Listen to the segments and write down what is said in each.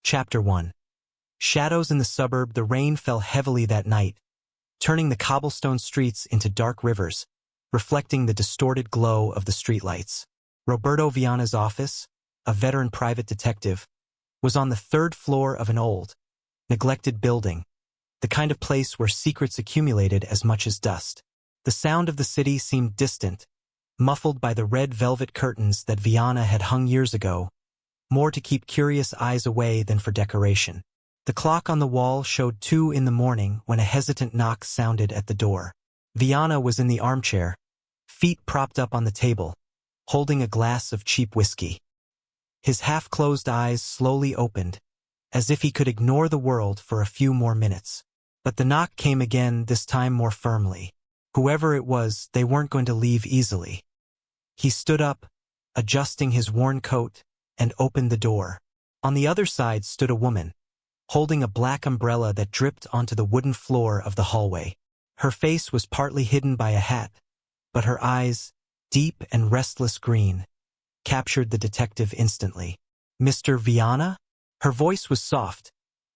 Chapter 1. Shadows in the suburb. The rain fell heavily that night, turning the cobblestone streets into dark rivers, reflecting the distorted glow of the streetlights. Roberto Viana's office, a veteran private detective, was on the third floor of an old, neglected building, the kind of place where secrets accumulated as much as dust. The sound of the city seemed distant, muffled by the red velvet curtains that Viana had hung years ago, more to keep curious eyes away than for decoration. The clock on the wall showed 2 in the morning when a hesitant knock sounded at the door. Viana was in the armchair, feet propped up on the table, holding a glass of cheap whiskey. His half-closed eyes slowly opened, as if he could ignore the world for a few more minutes. But the knock came again, this time more firmly. Whoever it was, they weren't going to leave easily. He stood up, adjusting his worn coat, and opened the door. On the other side stood a woman, holding a black umbrella that dripped onto the wooden floor of the hallway. Her face was partly hidden by a hat, but her eyes, deep and restless green, captured the detective instantly. "Mr. Viana?" Her voice was soft,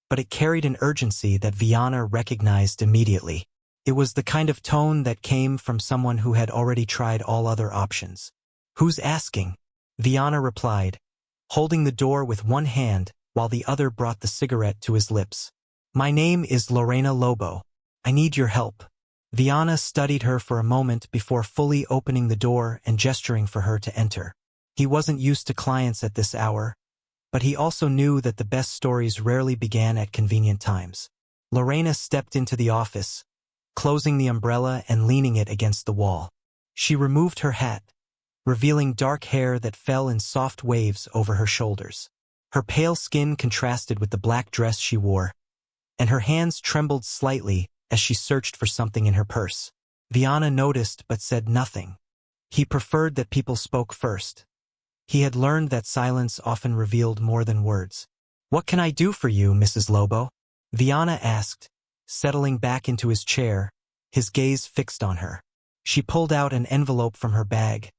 but it carried an urgency that Viana recognized immediately. It was the kind of tone that came from someone who had already tried all other options. "Who's asking?" Viana replied, holding the door with one hand while the other brought the cigarette to his lips. "My name is Lorena Lobo. I need your help." Viana studied her for a moment before fully opening the door and gesturing for her to enter. He wasn't used to clients at this hour, but he also knew that the best stories rarely began at convenient times. Lorena stepped into the office, closing the umbrella and leaning it against the wall. She removed her hat, revealing dark hair that fell in soft waves over her shoulders. Her pale skin contrasted with the black dress she wore, and her hands trembled slightly as she searched for something in her purse. Viana noticed but said nothing. He preferred that people spoke first. He had learned that silence often revealed more than words. "What can I do for you, Mrs. Lobo?" Viana asked, settling back into his chair, his gaze fixed on her. She pulled out an envelope from her bag,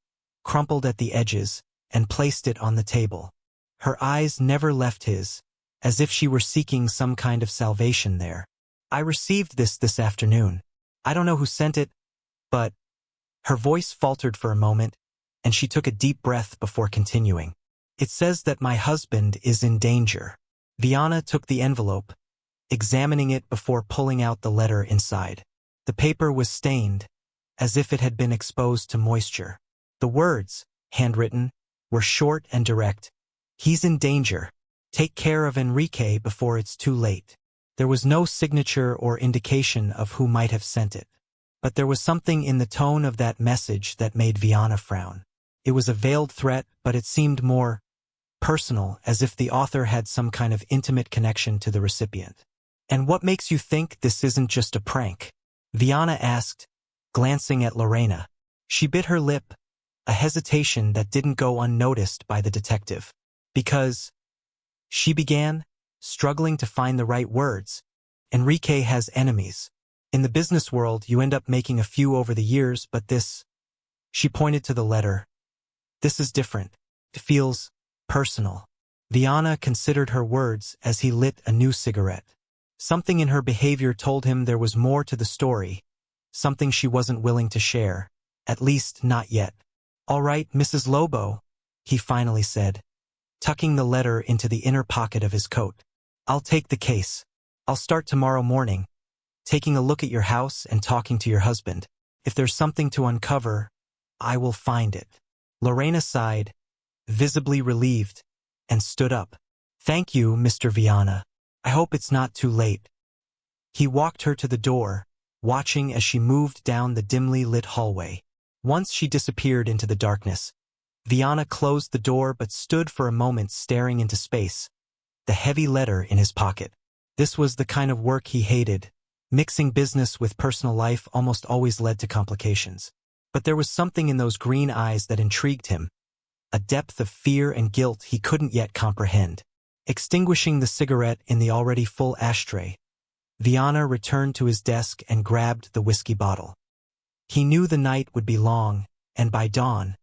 crumpled at the edges, and placed it on the table. Her eyes never left his, as if she were seeking some kind of salvation there. "I received this afternoon. I don't know who sent it, but—" Her voice faltered for a moment, and she took a deep breath before continuing. "It says that my husband is in danger." Viana took the envelope, examining it before pulling out the letter inside. The paper was stained, as if it had been exposed to moisture. The words, handwritten, were short and direct. "He's in danger. Take care of Enrique before it's too late." There was no signature or indication of who might have sent it, but there was something in the tone of that message that made Viana frown. It was a veiled threat, but it seemed more personal, as if the author had some kind of intimate connection to the recipient. "And what makes you think this isn't just a prank?" Viana asked, glancing at Lorena. She bit her lip, a hesitation that didn't go unnoticed by the detective. "Because," she began, struggling to find the right words, "Enrique has enemies. In the business world, you end up making a few over the years, but this—" She pointed to the letter. "This is different. It feels personal." Viana considered her words as he lit a new cigarette. Something in her behavior told him there was more to the story, something she wasn't willing to share, at least not yet. "All right, Mrs. Lobo," he finally said, tucking the letter into the inner pocket of his coat. "I'll take the case. I'll start tomorrow morning, taking a look at your house and talking to your husband. If there's something to uncover, I will find it." Lorena sighed, visibly relieved, and stood up. "Thank you, Mr. Viana. I hope it's not too late." He walked her to the door, watching as she moved down the dimly lit hallway. Once she disappeared into the darkness, Viana closed the door but stood for a moment staring into space, the heavy letter in his pocket. This was the kind of work he hated. Mixing business with personal life almost always led to complications. But there was something in those green eyes that intrigued him, a depth of fear and guilt he couldn't yet comprehend. Extinguishing the cigarette in the already full ashtray, Viana returned to his desk and grabbed the whiskey bottle. He knew the night would be long, and by dawn,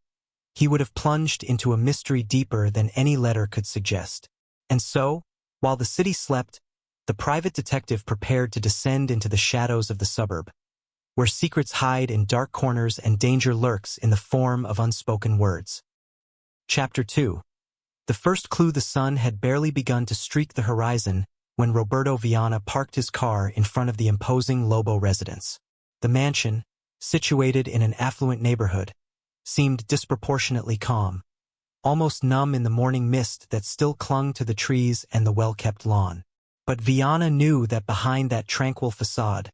he would have plunged into a mystery deeper than any letter could suggest. And so, While the city slept, the private detective prepared to descend into the shadows of the suburb, where secrets hide in dark corners and danger lurks in the form of unspoken words. Chapter 2. The first clue: the sun had barely begun to streak the horizon when Roberto Viana parked his car in front of the imposing Lobo residence. The mansion, situated in an affluent neighborhood, seemed disproportionately calm, almost numb in the morning mist that still clung to the trees and the well-kept lawn. But Viana knew that behind that tranquil facade,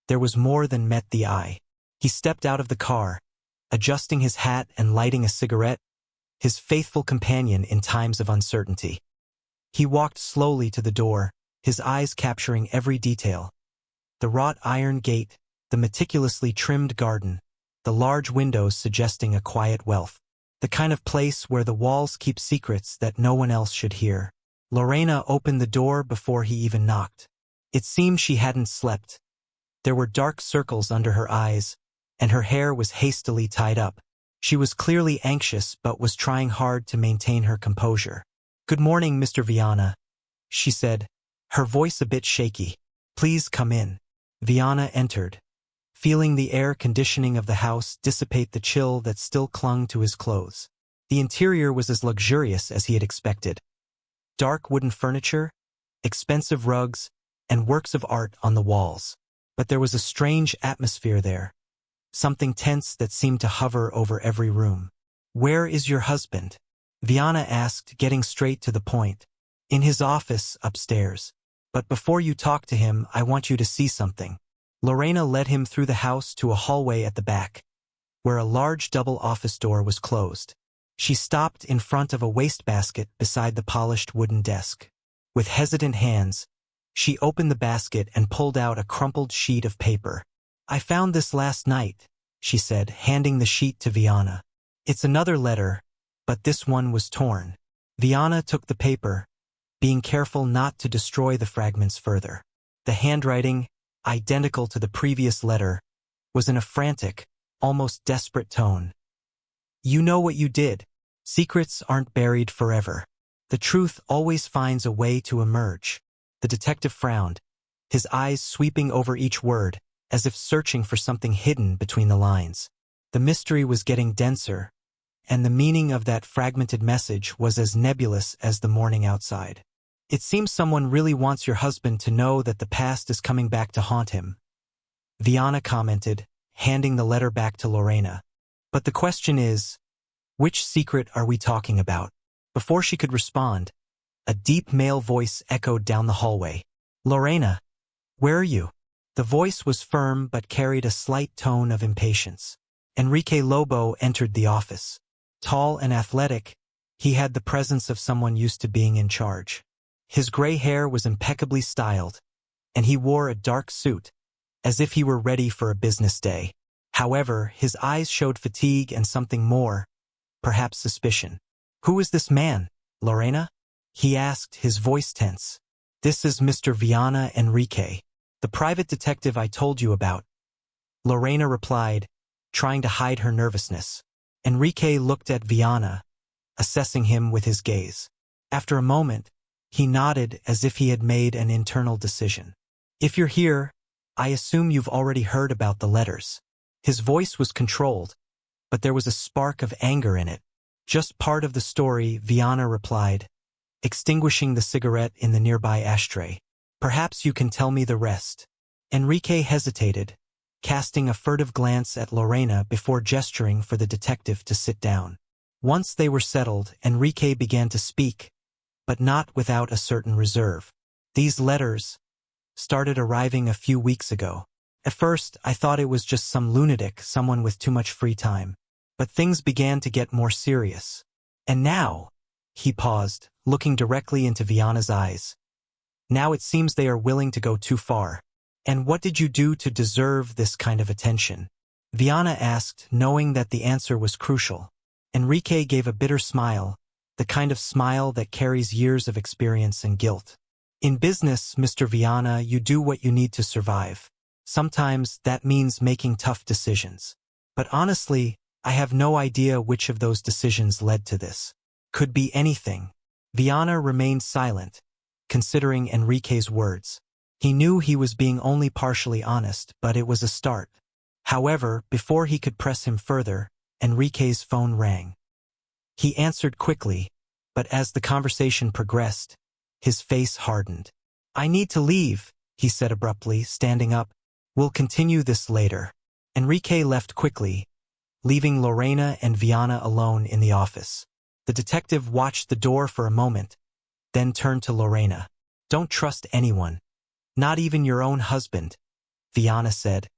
there was more than met the eye. He stepped out of the car, adjusting his hat and lighting a cigarette, his faithful companion in times of uncertainty. He walked slowly to the door, his eyes capturing every detail: the wrought iron gate, the meticulously trimmed garden, the large windows suggesting a quiet wealth. The kind of place where the walls keep secrets that no one else should hear. Lorena opened the door before he even knocked. It seemed she hadn't slept. There were dark circles under her eyes, and her hair was hastily tied up. She was clearly anxious but was trying hard to maintain her composure. "Good morning, Mr. Viana," she said, her voice a bit shaky. "Please come in." Viana entered, feeling the air conditioning of the house dissipate the chill that still clung to his clothes. The interior was as luxurious as he had expected. Dark wooden furniture, expensive rugs, and works of art on the walls. But there was a strange atmosphere there, something tense that seemed to hover over every room. "Where is your husband?" Viana asked, getting straight to the point. "In his office upstairs. But before you talk to him, I want you to see something." Lorena led him through the house to a hallway at the back, where a large double office door was closed. She stopped in front of a wastebasket beside the polished wooden desk. With hesitant hands, she opened the basket and pulled out a crumpled sheet of paper. "I found this last night," she said, handing the sheet to Viana. "It's another letter, but this one was torn." Viana took the paper, being careful not to destroy the fragments further. The handwriting, identical to the previous letter, was in a frantic, almost desperate tone. "You know what you did. Secrets aren't buried forever. The truth always finds a way to emerge." The detective frowned, his eyes sweeping over each word, as if searching for something hidden between the lines. The mystery was getting denser, and the meaning of that fragmented message was as nebulous as the morning outside. "It seems someone really wants your husband to know that the past is coming back to haunt him," Viana commented, handing the letter back to Lorena. "But the question is, which secret are we talking about?" Before she could respond, a deep male voice echoed down the hallway. "Lorena, where are you?" The voice was firm but carried a slight tone of impatience. Enrique Lobo entered the office. Tall and athletic, he had the presence of someone used to being in charge. His gray hair was impeccably styled, and he wore a dark suit, as if he were ready for a business day. However, his eyes showed fatigue and something more, perhaps suspicion. "Who is this man, Lorena?" he asked, his voice tense. "This is Mr. Viana Enrique, the private detective I told you about," Lorena replied, trying to hide her nervousness. Enrique looked at Viana, assessing him with his gaze. After a moment, he nodded as if he had made an internal decision. "If you're here, I assume you've already heard about the letters." His voice was controlled, but there was a spark of anger in it. "Just part of the story," Viana replied, extinguishing the cigarette in the nearby ashtray. "Perhaps you can tell me the rest." Enrique hesitated, casting a furtive glance at Lorena before gesturing for the detective to sit down. Once they were settled, Enrique began to speak, but not without a certain reserve. "These letters started arriving a few weeks ago. At first, I thought it was just some lunatic, someone with too much free time. But things began to get more serious. And now," he paused, looking directly into Viana's eyes, "now it seems they are willing to go too far." "And what did you do to deserve this kind of attention?" Viana asked, knowing that the answer was crucial. Enrique gave a bitter smile, the kind of smile that carries years of experience and guilt. "In business, Mr. Viana, you do what you need to survive. Sometimes that means making tough decisions. But honestly, I have no idea which of those decisions led to this. Could be anything." Viana remained silent, considering Enrique's words. He knew he was being only partially honest, but it was a start. However, before he could press him further, Enrique's phone rang. He answered quickly, but as the conversation progressed, his face hardened. "I need to leave," he said abruptly, standing up. "We'll continue this later." Enrique left quickly, leaving Lorena and Viana alone in the office. The detective watched the door for a moment, then turned to Lorena. "Don't trust anyone, not even your own husband," Viana said,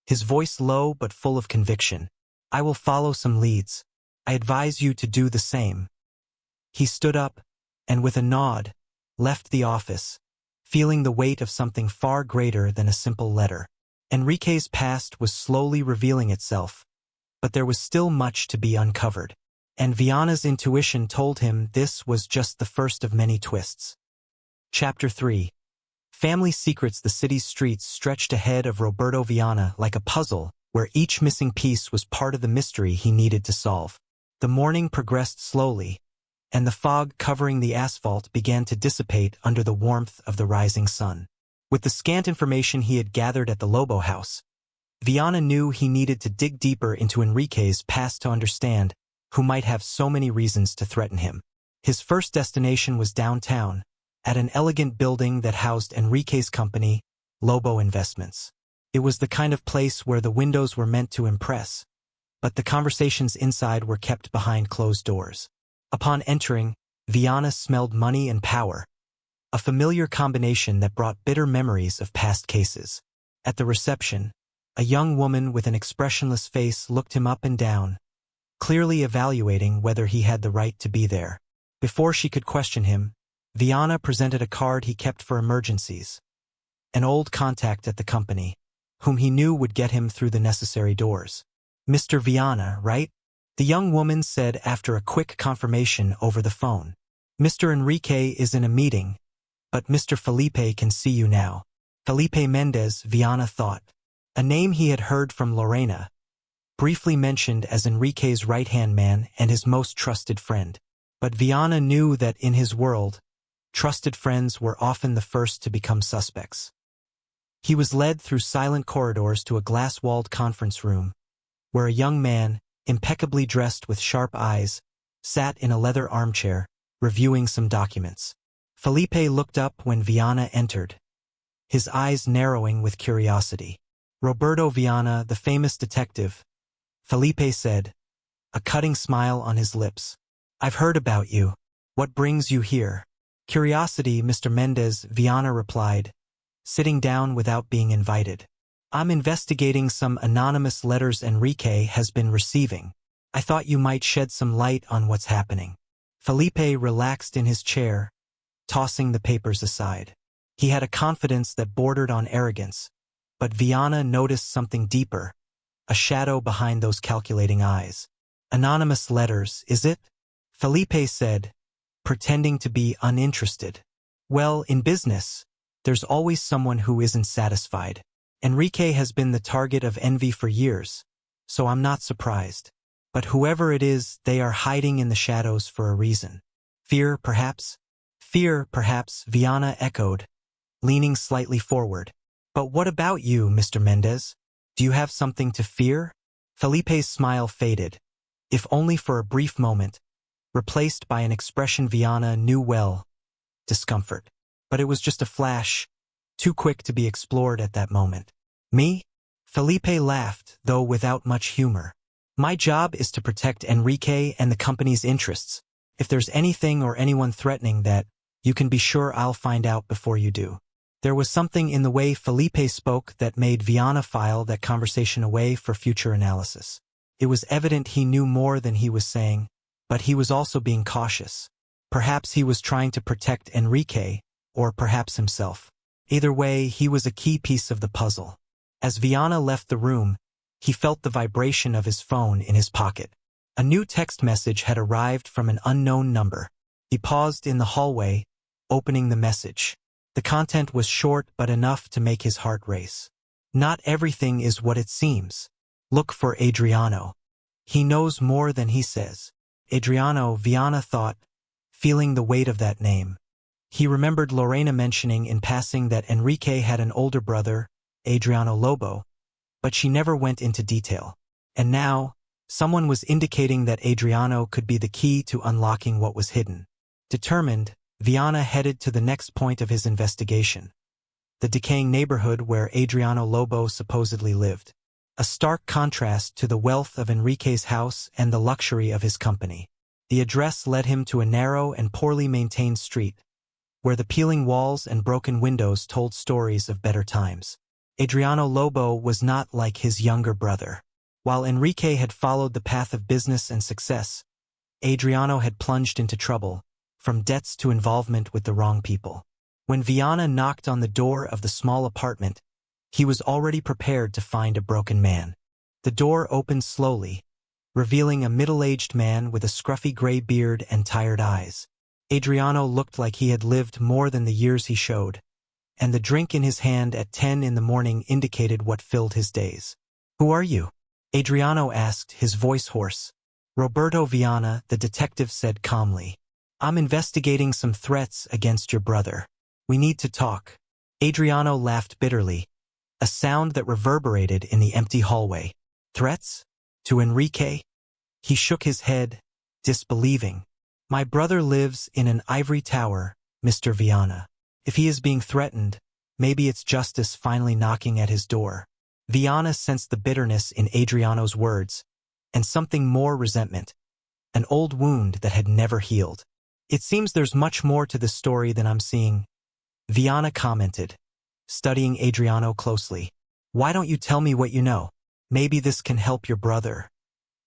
his voice low but full of conviction. "I will follow some leads. I advise you to do the same." He stood up, and with a nod, left the office, feeling the weight of something far greater than a simple letter. Enrique's past was slowly revealing itself, but there was still much to be uncovered, and Viana's intuition told him this was just the first of many twists. Chapter 3. Family secrets. The city's streets stretched ahead of Roberto Viana like a puzzle, where each missing piece was part of the mystery he needed to solve. The morning progressed slowly, and the fog covering the asphalt began to dissipate under the warmth of the rising sun. With the scant information he had gathered at the Lobo house, Viana knew he needed to dig deeper into Enrique's past to understand who might have so many reasons to threaten him. His first destination was downtown, at an elegant building that housed Enrique's company, Lobo Investments. It was the kind of place where the windows were meant to impress, but the conversations inside were kept behind closed doors. Upon entering, Viana smelled money and power, a familiar combination that brought bitter memories of past cases. At the reception, a young woman with an expressionless face looked him up and down, clearly evaluating whether he had the right to be there. Before she could question him, Viana presented a card he kept for emergencies, an old contact at the company, whom he knew would get him through the necessary doors. "Mr. Viana, right?" the young woman said after a quick confirmation over the phone. "Mr. Enrique is in a meeting, but Mr. Felipe can see you now." Felipe Mendez, Viana thought. A name he had heard from Lorena, briefly mentioned as Enrique's right-hand man and his most trusted friend. But Viana knew that in his world, trusted friends were often the first to become suspects. He was led through silent corridors to a glass-walled conference room, where a young man, impeccably dressed with sharp eyes, sat in a leather armchair, reviewing some documents. Felipe looked up when Viana entered, his eyes narrowing with curiosity. "Roberto Viana, the famous detective," Felipe said, a cutting smile on his lips. "I've heard about you. What brings you here?" "Curiosity, Mr. Mendez," Viana replied, sitting down without being invited. "I'm investigating some anonymous letters Enrique has been receiving. I thought you might shed some light on what's happening." Felipe relaxed in his chair, tossing the papers aside. He had a confidence that bordered on arrogance, but Viana noticed something deeper, a shadow behind those calculating eyes. "Anonymous letters, is it?" Felipe said, pretending to be uninterested. "Well, in business, there's always someone who isn't satisfied. Enrique has been the target of envy for years, so I'm not surprised. But whoever it is, they are hiding in the shadows for a reason. Fear, perhaps?" "Fear, perhaps," Viana echoed, leaning slightly forward. "But what about you, Mr. Mendez? Do you have something to fear?" Felipe's smile faded, if only for a brief moment, replaced by an expression Viana knew well, discomfort. But it was just a flash, too quick to be explored at that moment. "Me?" Felipe laughed, though without much humor. "My job is to protect Enrique and the company's interests. If there's anything or anyone threatening that, you can be sure I'll find out before you do." There was something in the way Felipe spoke that made Viana file that conversation away for future analysis. It was evident he knew more than he was saying, but he was also being cautious. Perhaps he was trying to protect Enrique, or perhaps himself. Either way, he was a key piece of the puzzle. As Viana left the room, he felt the vibration of his phone in his pocket. A new text message had arrived from an unknown number. He paused in the hallway, opening the message. The content was short but enough to make his heart race. "Not everything is what it seems. Look for Adriano. He knows more than he says." Adriano, Viana thought, feeling the weight of that name. He remembered Lorena mentioning in passing that Enrique had an older brother, Adriano Lobo, but she never went into detail. And now, someone was indicating that Adriano could be the key to unlocking what was hidden. Determined, Viana headed to the next point of his investigation, the decaying neighborhood where Adriano Lobo supposedly lived. A stark contrast to the wealth of Enrique's house and the luxury of his company. The address led him to a narrow and poorly maintained street, where the peeling walls and broken windows told stories of better times. Adriano Lobo was not like his younger brother. While Enrique had followed the path of business and success, Adriano had plunged into trouble, from debts to involvement with the wrong people. When Viana knocked on the door of the small apartment, he was already prepared to find a broken man. The door opened slowly, revealing a middle-aged man with a scruffy gray beard and tired eyes. Adriano looked like he had lived more than the years he showed, and the drink in his hand at 10 in the morning indicated what filled his days. "Who are you?" Adriano asked, his voice hoarse. "Roberto Viana," the detective said calmly. "I'm investigating some threats against your brother. We need to talk." Adriano laughed bitterly, a sound that reverberated in the empty hallway. "Threats? To Enrique?" He shook his head, disbelieving. "My brother lives in an ivory tower, Mr. Viana. If he is being threatened, maybe it's justice finally knocking at his door." Viana sensed the bitterness in Adriano's words, and something more: resentment, an old wound that had never healed. "It seems there's much more to this story than I'm seeing," Viana commented, studying Adriano closely. "Why don't you tell me what you know? Maybe this can help your brother.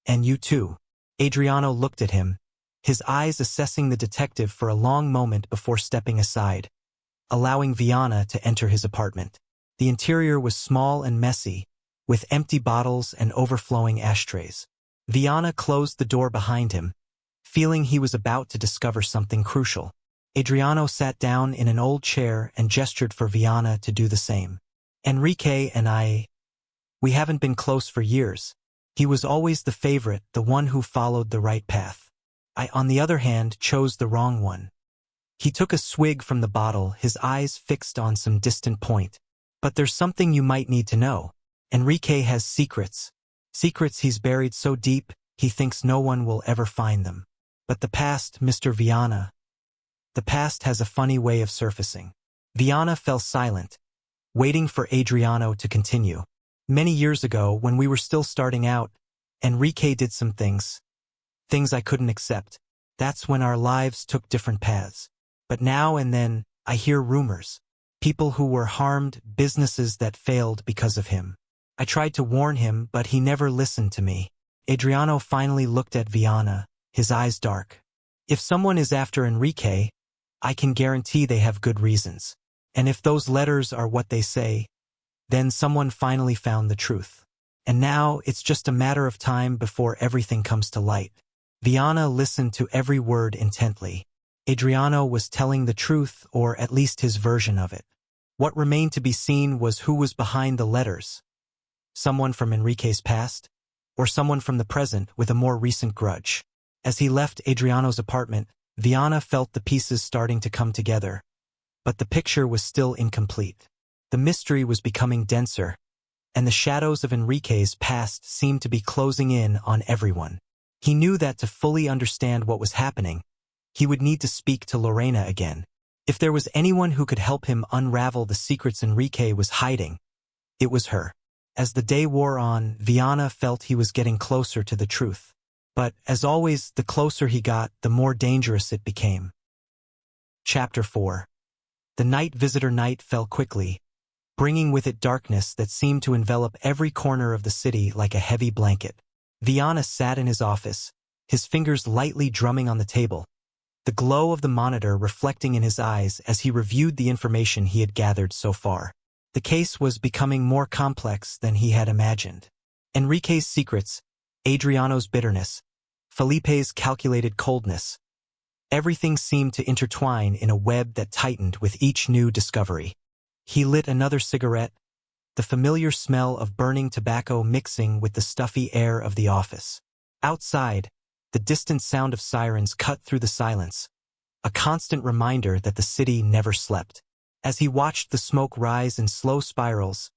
And you too." Adriano looked at him, his eyes assessing the detective for a long moment before stepping aside, allowing Viana to enter his apartment. The interior was small and messy, with empty bottles and overflowing ashtrays. Viana closed the door behind him, feeling he was about to discover something crucial. Adriano sat down in an old chair and gestured for Viana to do the same. "Enrique and we haven't been close for years. He was always the favorite, the one who followed the right path. I, on the other hand, chose the wrong one." He took a swig from the bottle, his eyes fixed on some distant point. "But there's something you might need to know. Enrique has secrets. Secrets he's buried so deep, he thinks no one will ever find them. But the past, Mr. Viana, the past has a funny way of surfacing." Viana fell silent, waiting for Adriano to continue. "Many years ago, when we were still starting out, Enrique did some things I couldn't accept. That's when our lives took different paths. But now and then, I hear rumors. People who were harmed, businesses that failed because of him. I tried to warn him, but he never listened to me." Adriano finally looked at Viana, his eyes dark. "If someone is after Enrique, I can guarantee they have good reasons. And if those letters are what they say, then someone finally found the truth. And now it's just a matter of time before everything comes to light." Viana listened to every word intently. Adriano was telling the truth, or at least his version of it. What remained to be seen was who was behind the letters. Someone from Enrique's past, or someone from the present with a more recent grudge. As he left Adriano's apartment, Viana felt the pieces starting to come together, but the picture was still incomplete. The mystery was becoming denser, and the shadows of Enrique's past seemed to be closing in on everyone. He knew that to fully understand what was happening, he would need to speak to Lorena again. If there was anyone who could help him unravel the secrets Enrique was hiding, it was her. As the day wore on, Viana felt he was getting closer to the truth. But, as always, the closer he got, the more dangerous it became. Chapter 4. The night visitor night fell quickly, bringing with it darkness that seemed to envelop every corner of the city like a heavy blanket. Viana sat in his office, his fingers lightly drumming on the table, the glow of the monitor reflecting in his eyes as he reviewed the information he had gathered so far. The case was becoming more complex than he had imagined. Enrique's secrets, Adriano's bitterness, Felipe's calculated coldness. Everything seemed to intertwine in a web that tightened with each new discovery. He lit another cigarette, the familiar smell of burning tobacco mixing with the stuffy air of the office. Outside, the distant sound of sirens cut through the silence, a constant reminder that the city never slept. As he watched the smoke rise in slow spirals,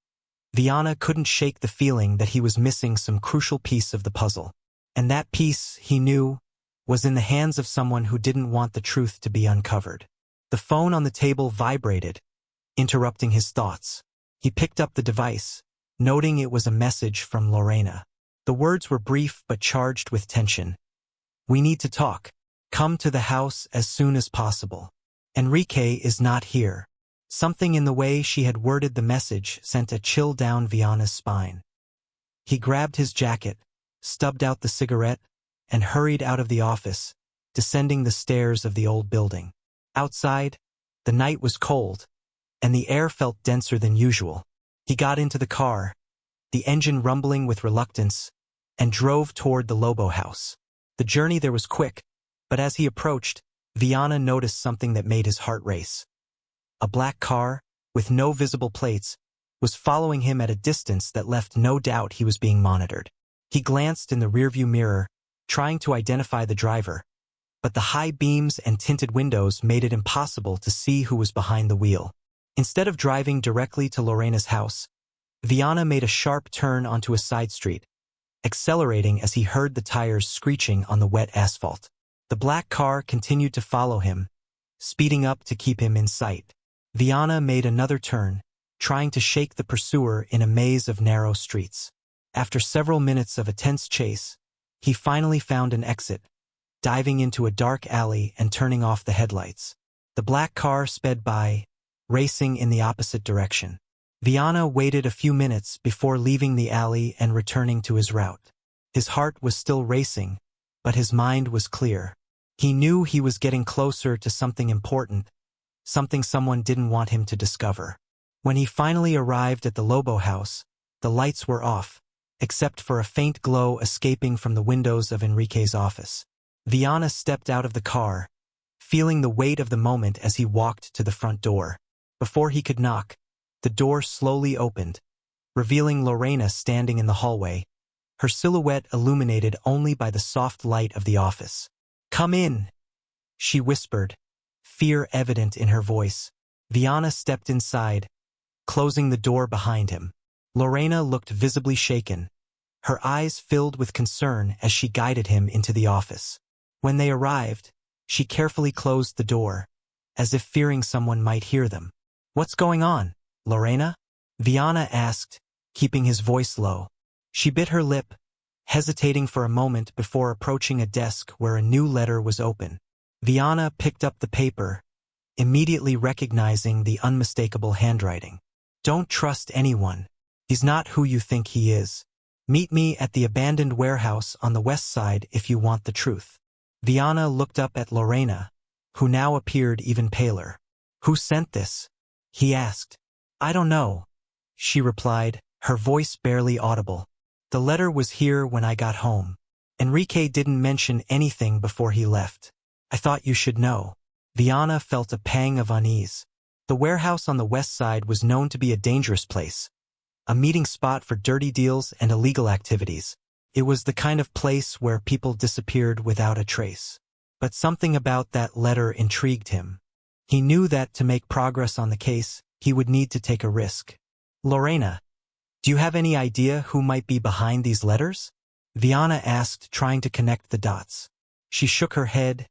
Viana couldn't shake the feeling that he was missing some crucial piece of the puzzle. And that piece, he knew, was in the hands of someone who didn't want the truth to be uncovered. The phone on the table vibrated, interrupting his thoughts. He picked up the device, noting it was a message from Lorena. The words were brief but charged with tension. "We need to talk. Come to the house as soon as possible. Enrique is not here." Something in the way she had worded the message sent a chill down Viana's spine. He grabbed his jacket, stubbed out the cigarette, and hurried out of the office, descending the stairs of the old building. Outside, the night was cold, and the air felt denser than usual. He got into the car, the engine rumbling with reluctance, and drove toward the Lobo house. The journey there was quick, but as he approached, Viana noticed something that made his heart race. A black car, with no visible plates, was following him at a distance that left no doubt he was being monitored. He glanced in the rearview mirror, trying to identify the driver, but the high beams and tinted windows made it impossible to see who was behind the wheel. Instead of driving directly to Lorena's house, Viana made a sharp turn onto a side street, accelerating as he heard the tires screeching on the wet asphalt. The black car continued to follow him, speeding up to keep him in sight. Viana made another turn, trying to shake the pursuer in a maze of narrow streets. After several minutes of a tense chase, he finally found an exit, diving into a dark alley and turning off the headlights. The black car sped by, racing in the opposite direction. Viana waited a few minutes before leaving the alley and returning to his route. His heart was still racing, but his mind was clear. He knew he was getting closer to something important, something someone didn't want him to discover. When he finally arrived at the Lobo house, the lights were off, except for a faint glow escaping from the windows of Enrique's office. Viana stepped out of the car, feeling the weight of the moment as he walked to the front door. Before he could knock, the door slowly opened, revealing Lorena standing in the hallway, her silhouette illuminated only by the soft light of the office. "Come in," she whispered, fear evident in her voice. Viana stepped inside, closing the door behind him. Lorena looked visibly shaken, her eyes filled with concern as she guided him into the office. When they arrived, she carefully closed the door, as if fearing someone might hear them. "What's going on, Lorena?" Viana asked, keeping his voice low. She bit her lip, hesitating for a moment before approaching a desk where a new letter was open. Viana picked up the paper, immediately recognizing the unmistakable handwriting. "Don't trust anyone. He's not who you think he is. Meet me at the abandoned warehouse on the west side if you want the truth." Viana looked up at Lorena, who now appeared even paler. "Who sent this?" he asked. "I don't know," she replied, her voice barely audible. "The letter was here when I got home. Enrique didn't mention anything before he left. I thought you should know." Viana felt a pang of unease. The warehouse on the west side was known to be a dangerous place, a meeting spot for dirty deals and illegal activities. It was the kind of place where people disappeared without a trace. But something about that letter intrigued him. He knew that to make progress on the case, he would need to take a risk. "Lorena, do you have any idea who might be behind these letters?" Viana asked, trying to connect the dots. She shook her head,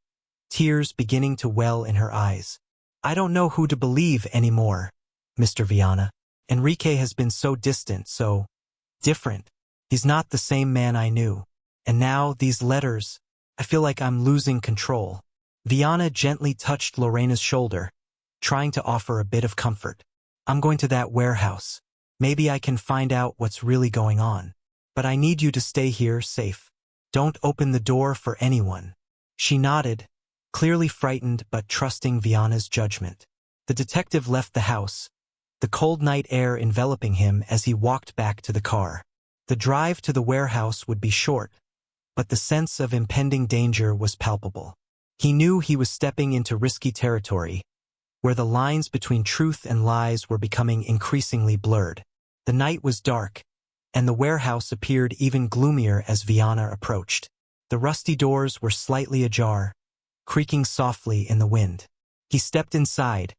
tears beginning to well in her eyes. "I don't know who to believe anymore, Mr. Viana. Enrique has been so distant, so different. He's not the same man I knew. And now, these letters, I feel like I'm losing control." Viana gently touched Lorena's shoulder, trying to offer a bit of comfort. "I'm going to that warehouse. Maybe I can find out what's really going on. But I need you to stay here safe. Don't open the door for anyone." She nodded, clearly frightened but trusting Viana's judgment. The detective left the house, the cold night air enveloping him as he walked back to the car. The drive to the warehouse would be short, but the sense of impending danger was palpable. He knew he was stepping into risky territory, where the lines between truth and lies were becoming increasingly blurred. The night was dark, and the warehouse appeared even gloomier as Viana approached. The rusty doors were slightly ajar, creaking softly in the wind. He stepped inside,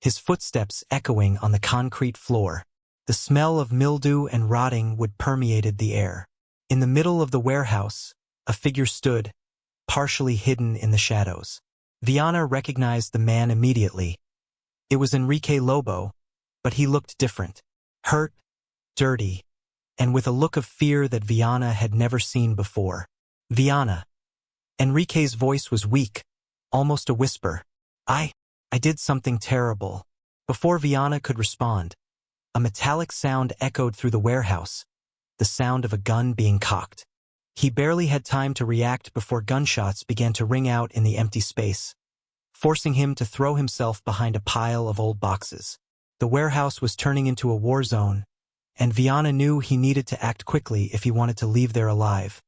his footsteps echoing on the concrete floor. The smell of mildew and rotting wood permeated the air. In the middle of the warehouse, a figure stood, partially hidden in the shadows. Viana recognized the man immediately. It was Enrique Lobo, but he looked different. Hurt, dirty, and with a look of fear that Viana had never seen before. Viana. Enrique's voice was weak, almost a whisper. I did something terrible. Before Viana could respond, a metallic sound echoed through the warehouse, the sound of a gun being cocked. He barely had time to react before gunshots began to ring out in the empty space, forcing him to throw himself behind a pile of old boxes. The warehouse was turning into a war zone, and Viana knew he needed to act quickly if he wanted to leave there alive,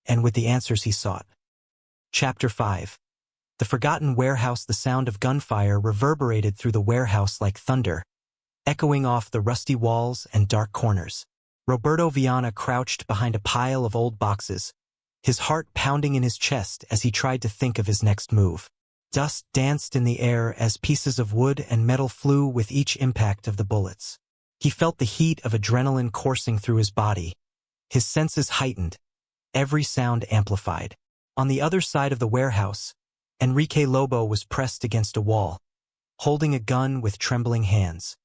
and with the answers he sought. Chapter 5. The forgotten warehouse. The sound of gunfire reverberated through the warehouse like thunder, echoing off the rusty walls and dark corners. Roberto Viana crouched behind a pile of old boxes, his heart pounding in his chest as he tried to think of his next move. Dust danced in the air as pieces of wood and metal flew with each impact of the bullets. He felt the heat of adrenaline coursing through his body. His senses heightened, every sound amplified. On the other side of the warehouse, Enrique Lobo was pressed against a wall, holding a gun with trembling hands.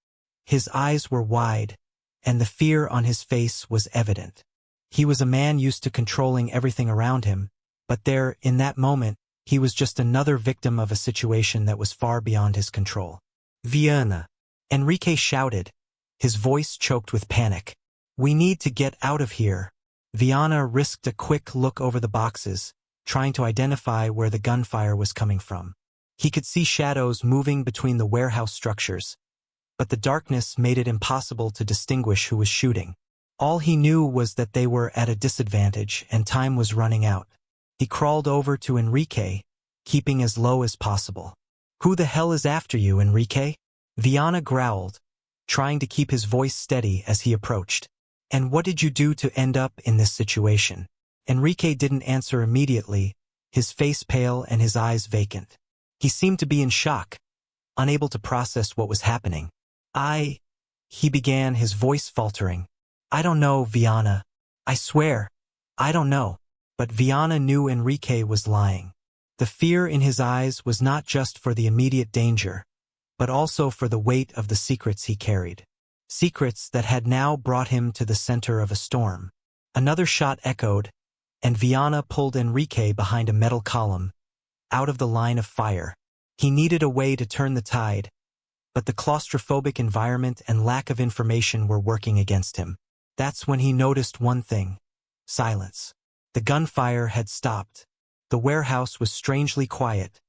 His eyes were wide, and the fear on his face was evident. He was a man used to controlling everything around him, but there, in that moment, he was just another victim of a situation that was far beyond his control. Viana. Enrique shouted, his voice choked with panic. We need to get out of here. Viana risked a quick look over the boxes, trying to identify where the gunfire was coming from. He could see shadows moving between the warehouse structures, but the darkness made it impossible to distinguish who was shooting. All he knew was that they were at a disadvantage and time was running out. He crawled over to Enrique, keeping as low as possible. Who the hell is after you, Enrique? Viana growled, trying to keep his voice steady as he approached. And what did you do to end up in this situation? Enrique didn't answer immediately, his face pale and his eyes vacant. He seemed to be in shock, unable to process what was happening. He began, his voice faltering. I don't know, Viana. I swear, I don't know. But Viana knew Enrique was lying. The fear in his eyes was not just for the immediate danger, but also for the weight of the secrets he carried. Secrets that had now brought him to the center of a storm. Another shot echoed, and Viana pulled Enrique behind a metal column, out of the line of fire. He needed a way to turn the tide, but the claustrophobic environment and lack of information were working against him. That's when he noticed one thing: silence. The gunfire had stopped. The warehouse was strangely quiet,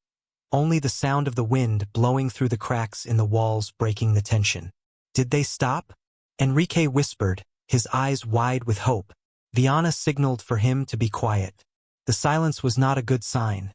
only the sound of the wind blowing through the cracks in the walls breaking the tension. Did they stop? Enrique whispered, his eyes wide with hope. Viana signaled for him to be quiet. The silence was not a good sign.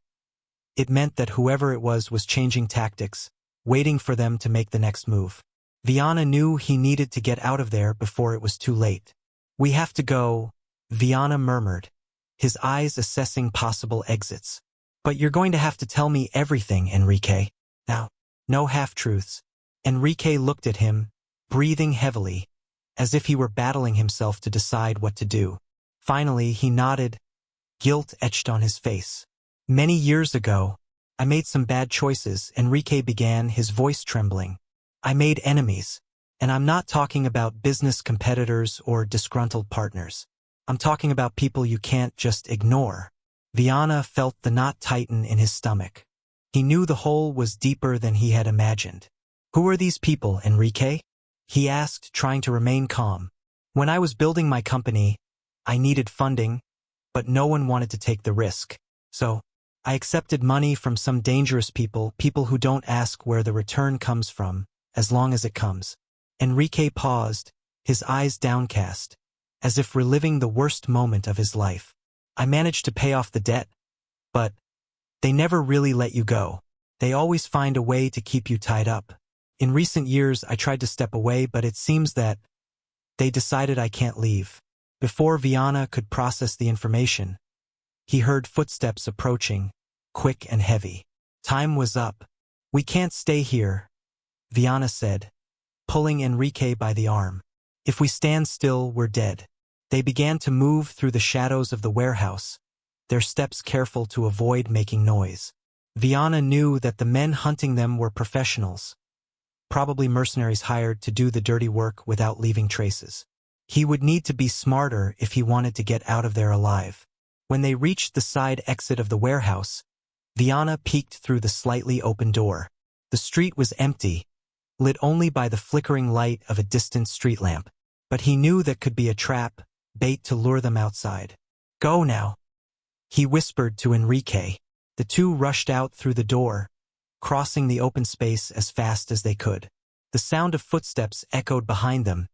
It meant that whoever it was changing tactics, waiting for them to make the next move. Viana knew he needed to get out of there before it was too late. We have to go, Viana murmured, his eyes assessing possible exits. But you're going to have to tell me everything, Enrique. Now, no half-truths. Enrique looked at him, breathing heavily, as if he were battling himself to decide what to do. Finally, he nodded, guilt etched on his face. Many years ago, I made some bad choices, Enrique began, his voice trembling. I made enemies, and I'm not talking about business competitors or disgruntled partners. I'm talking about people you can't just ignore. Viana felt the knot tighten in his stomach. He knew the hole was deeper than he had imagined. Who are these people, Enrique? He asked, trying to remain calm. When I was building my company, I needed funding, but no one wanted to take the risk. So, I accepted money from some dangerous people who don't ask where the return comes from, as long as it comes. Enrique paused, his eyes downcast, as if reliving the worst moment of his life. I managed to pay off the debt, but they never really let you go. They always find a way to keep you tied up. In recent years, I tried to step away, but it seems that they decided I can't leave. Before Viana could process the information, he heard footsteps approaching, quick and heavy. Time was up. We can't stay here, Viana said, pulling Enrique by the arm. If we stand still, we're dead. They began to move through the shadows of the warehouse, their steps careful to avoid making noise. Viana knew that the men hunting them were professionals, probably mercenaries hired to do the dirty work without leaving traces. He would need to be smarter if he wanted to get out of there alive. When they reached the side exit of the warehouse, Viana peeked through the slightly open door. The street was empty, lit only by the flickering light of a distant street lamp. But he knew that could be a trap, bait to lure them outside. Go now, he whispered to Enrique. The two rushed out through the door, crossing the open space as fast as they could. The sound of footsteps echoed behind them,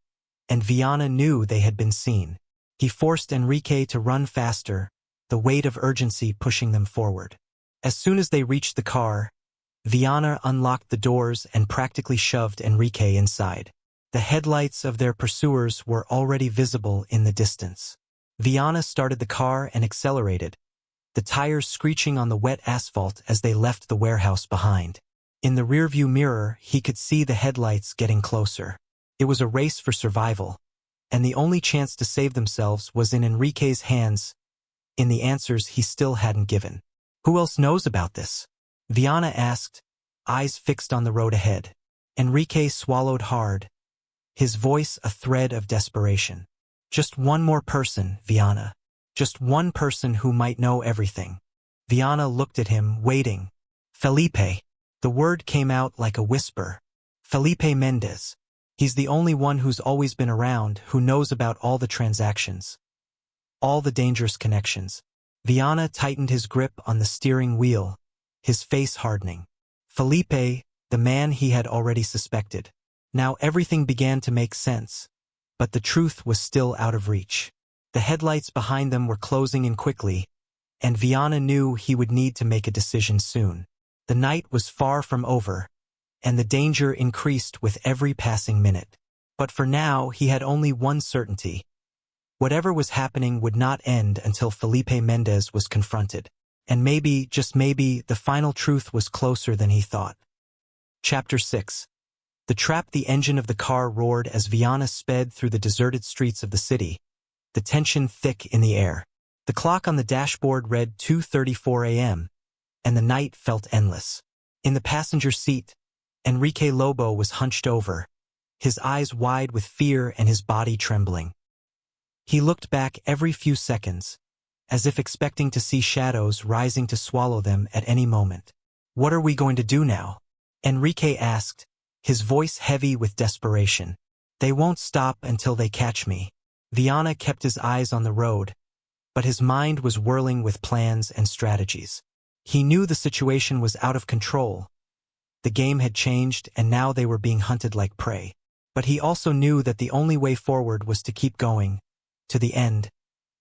and Viana knew they had been seen. He forced Enrique to run faster, the weight of urgency pushing them forward. As soon as they reached the car, Viana unlocked the doors and practically shoved Enrique inside. The headlights of their pursuers were already visible in the distance. Viana started the car and accelerated, the tires screeching on the wet asphalt as they left the warehouse behind. In the rearview mirror, he could see the headlights getting closer. It was a race for survival, and the only chance to save themselves was in Enrique's hands, in the answers he still hadn't given. Who else knows about this? Viana asked, eyes fixed on the road ahead. Enrique swallowed hard, his voice a thread of desperation. Just one more person, Viana. Just one person who might know everything. Viana looked at him, waiting. Felipe. The word came out like a whisper. Felipe Mendez. He's the only one who's always been around, who knows about all the transactions, all the dangerous connections. Viana tightened his grip on the steering wheel, his face hardening. Felipe, the man he had already suspected. Now everything began to make sense, but the truth was still out of reach. The headlights behind them were closing in quickly, and Viana knew he would need to make a decision soon. The night was far from over, and the danger increased with every passing minute. But for now, he had only one certainty. Whatever was happening would not end until Felipe Mendez was confronted. And maybe, just maybe, the final truth was closer than he thought. Chapter 6. The trap. The engine of the car roared as Viana sped through the deserted streets of the city, the tension thick in the air. The clock on the dashboard read 2:34 a.m., and the night felt endless. In the passenger seat, Enrique Lobo was hunched over, his eyes wide with fear and his body trembling. He looked back every few seconds, as if expecting to see shadows rising to swallow them at any moment. What are we going to do now? Enrique asked, his voice heavy with desperation. They won't stop until they catch me. Viana kept his eyes on the road, but his mind was whirling with plans and strategies. He knew the situation was out of control. The game had changed, and now they were being hunted like prey. But he also knew that the only way forward was to keep going, to the end,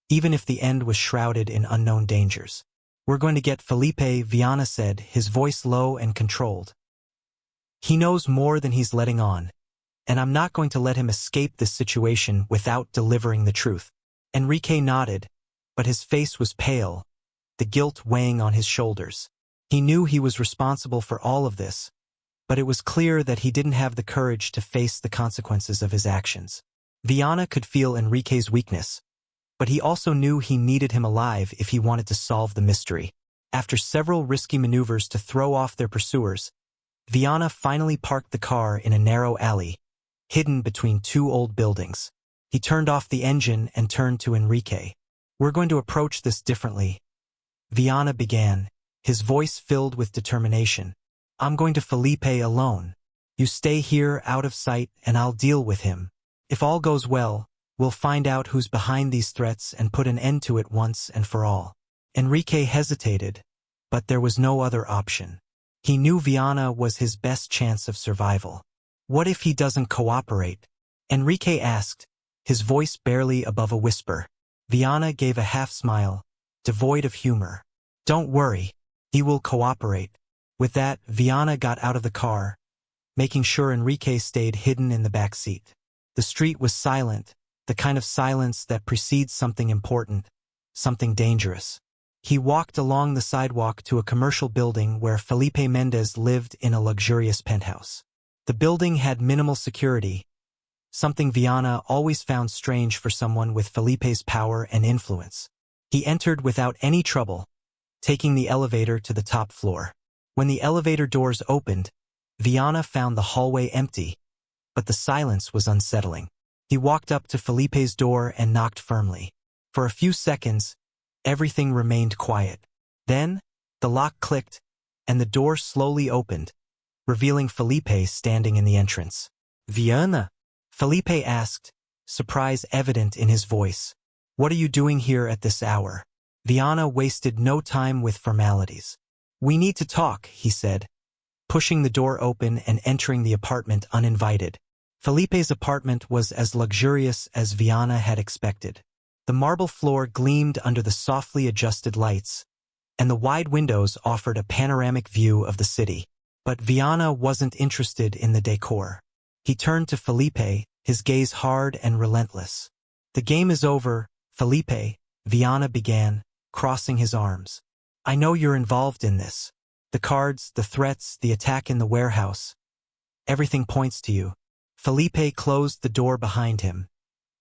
even if the end was shrouded in unknown dangers. We're going to get Felipe, Viana said, his voice low and controlled. He knows more than he's letting on, and I'm not going to let him escape this situation without delivering the truth. Enrique nodded, but his face was pale, the guilt weighing on his shoulders. He knew he was responsible for all of this, but it was clear that he didn't have the courage to face the consequences of his actions. Viana could feel Enrique's weakness, but he also knew he needed him alive if he wanted to solve the mystery. After several risky maneuvers to throw off their pursuers, Viana finally parked the car in a narrow alley, hidden between two old buildings. He turned off the engine and turned to Enrique. We're going to approach this differently, Viana began, his voice filled with determination. I'm going to Felipe alone. You stay here out of sight and I'll deal with him. If all goes well, we'll find out who's behind these threats and put an end to it once and for all. Enrique hesitated, but there was no other option. He knew Viana was his best chance of survival. What if he doesn't cooperate? Enrique asked, his voice barely above a whisper. Viana gave a half-smile, devoid of humor. Don't worry, he will cooperate. With that, Viana got out of the car, making sure Enrique stayed hidden in the back seat. The street was silent, the kind of silence that precedes something important, something dangerous. He walked along the sidewalk to a commercial building where Felipe Mendez lived in a luxurious penthouse. The building had minimal security, something Viana always found strange for someone with Felipe's power and influence. He entered without any trouble, taking the elevator to the top floor. When the elevator doors opened, Viana found the hallway empty, but the silence was unsettling. He walked up to Felipe's door and knocked firmly. For a few seconds, everything remained quiet. Then, the lock clicked, and the door slowly opened, revealing Felipe standing in the entrance. "Viana?" Felipe asked, surprise evident in his voice. "What are you doing here at this hour?" Viana wasted no time with formalities. "We need to talk," he said, pushing the door open and entering the apartment uninvited. Felipe's apartment was as luxurious as Viana had expected. The marble floor gleamed under the softly adjusted lights, and the wide windows offered a panoramic view of the city. But Viana wasn't interested in the decor. He turned to Felipe, his gaze hard and relentless. "The game is over, Felipe," Viana began, crossing his arms. "I know you're involved in this. The cards, the threats, the attack in the warehouse. Everything points to you." Felipe closed the door behind him,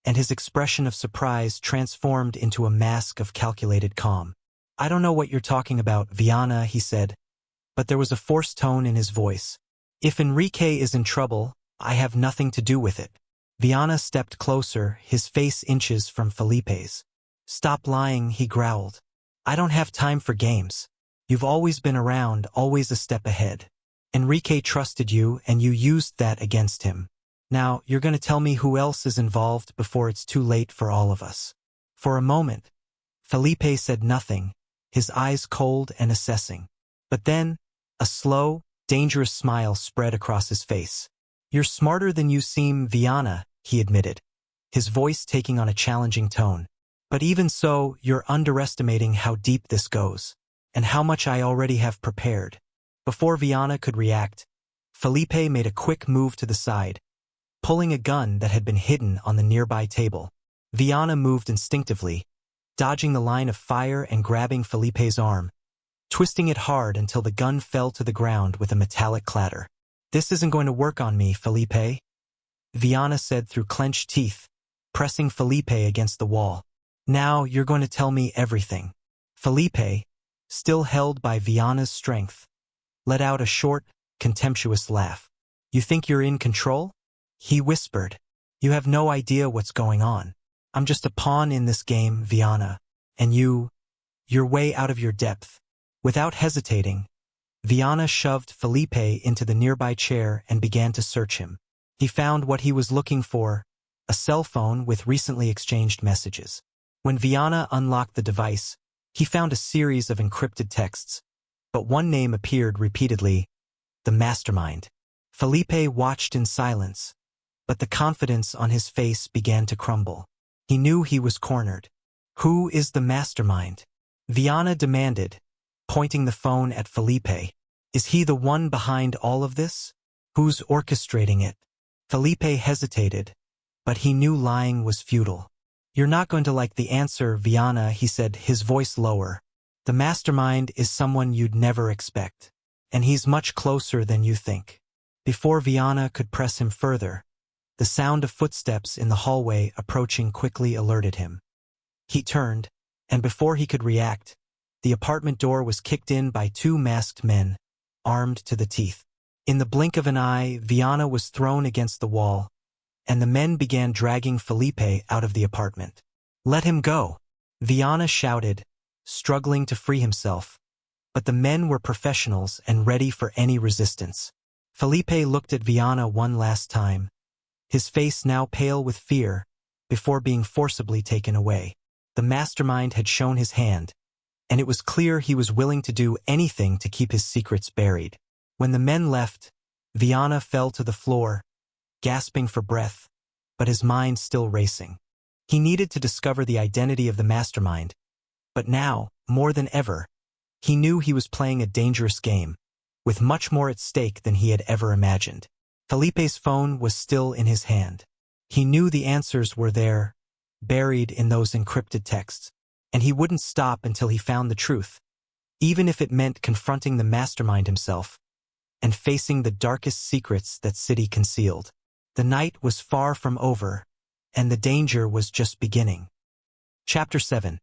and his expression of surprise transformed into a mask of calculated calm. "I don't know what you're talking about, Viana," he said, but there was a forced tone in his voice. "If Enrique is in trouble, I have nothing to do with it." Viana stepped closer, his face inches from Felipe's. "Stop lying," he growled. "I don't have time for games. You've always been around, always a step ahead. Enrique trusted you, and you used that against him. Now, you're going to tell me who else is involved before it's too late for all of us." For a moment, Felipe said nothing, his eyes cold and assessing. But then, a slow, dangerous smile spread across his face. "You're smarter than you seem, Viana," he admitted, his voice taking on a challenging tone. "But even so, you're underestimating how deep this goes, and how much I already have prepared." Before Viana could react, Felipe made a quick move to the side, pulling a gun that had been hidden on the nearby table. Viana moved instinctively, dodging the line of fire and grabbing Felipe's arm, twisting it hard until the gun fell to the ground with a metallic clatter. "This isn't going to work on me, Felipe," Viana said through clenched teeth, pressing Felipe against the wall. "Now you're going to tell me everything." Felipe, still held by Viana's strength, let out a short, contemptuous laugh. "You think you're in control?" he whispered. "You have no idea what's going on. I'm just a pawn in this game, Viana, and you're way out of your depth." Without hesitating, Viana shoved Felipe into the nearby chair and began to search him. He found what he was looking for, a cell phone with recently exchanged messages. When Viana unlocked the device, he found a series of encrypted texts, but one name appeared repeatedly: the Mastermind. Felipe watched in silence, but the confidence on his face began to crumble. He knew he was cornered. "Who is the Mastermind?" Viana demanded, pointing the phone at Felipe. "Is he the one behind all of this? Who's orchestrating it?" Felipe hesitated, but he knew lying was futile. "You're not going to like the answer, Viana," he said, his voice lower. "The Mastermind is someone you'd never expect, and he's much closer than you think." Before Viana could press him further, the sound of footsteps in the hallway approaching quickly alerted him. He turned, and before he could react, the apartment door was kicked in by two masked men, armed to the teeth. In the blink of an eye, Viana was thrown against the wall, and the men began dragging Felipe out of the apartment. "Let him go," Viana shouted, struggling to free himself, but the men were professionals and ready for any resistance. Felipe looked at Viana one last time, his face now pale with fear, before being forcibly taken away. The Mastermind had shown his hand, and it was clear he was willing to do anything to keep his secrets buried. When the men left, Viana fell to the floor, gasping for breath, but his mind still racing. He needed to discover the identity of the Mastermind, but now, more than ever, he knew he was playing a dangerous game, with much more at stake than he had ever imagined. Felipe's phone was still in his hand. He knew the answers were there, buried in those encrypted texts. and he wouldn't stop until he found the truth, even if it meant confronting the mastermind himself and facing the darkest secrets that city concealed. The night was far from over, and the danger was just beginning. Chapter 7.